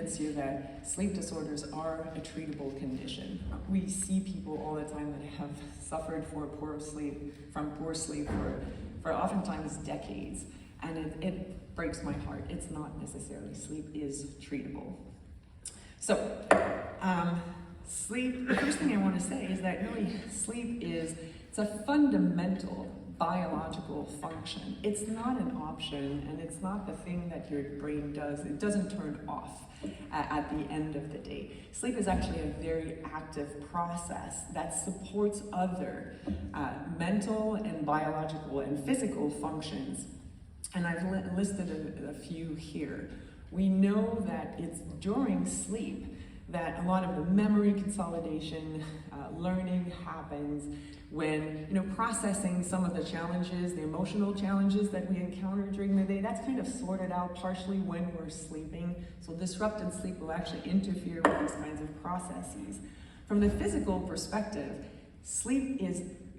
convince you that sleep disorders are a treatable condition. We see people all the time that have suffered from poor sleep for oftentimes decades, and it breaks my heart. It's not necessarily. Sleep is treatable. So, sleep, the first thing I want to say is that really sleep it's a fundamental biological function. It's not an option, and it's not the thing that your brain does. It doesn't turn off at the end of the day. Sleep is actually a very active process that supports other mental and biological and physical functions. And I've listed a few here. We know that it's during sleep that a lot of the memory consolidation, learning happens when, processing some of the challenges, the emotional challenges that we encounter during the day, that's kind of sorted out partially when we're sleeping. So disrupted sleep will actually interfere with these kinds of processes. From the physical perspective,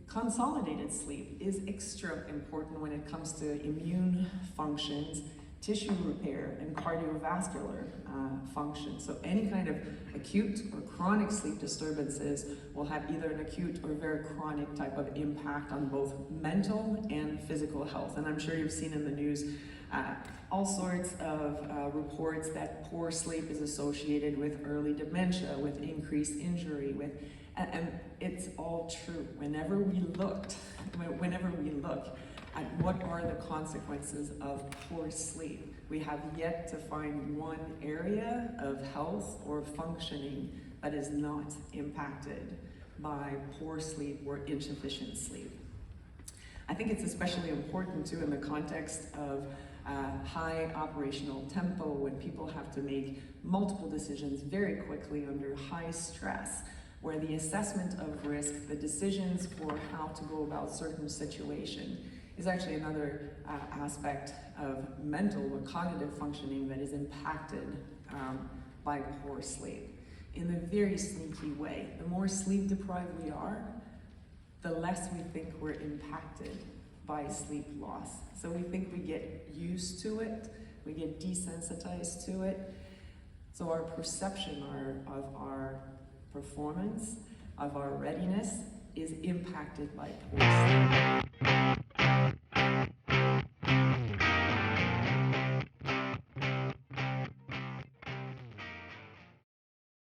consolidated sleep is extra important when it comes to immune functions, tissue repair, and cardiovascular function. So any kind of acute or chronic sleep disturbances will have either an acute or very chronic type of impact on both mental and physical health. And I'm sure you've seen in the news all sorts of reports that poor sleep is associated with early dementia, with increased injury, and it's all true. Whenever we look at what are the consequences of poor sleep, we have yet to find one area of health or functioning that is not impacted by poor sleep or insufficient sleep. I think it's especially important too in the context of high operational tempo, when people have to make multiple decisions very quickly under high stress, where the assessment of risk, the decisions for how to go about certain situation, is actually another aspect of mental or cognitive functioning that is impacted by poor sleep in a very sneaky way. The more sleep deprived we are, the less we think we're impacted by sleep loss. So we think we get used to it, we get desensitized to it. So our perception of our performance, of our readiness, is impacted by poor sleep.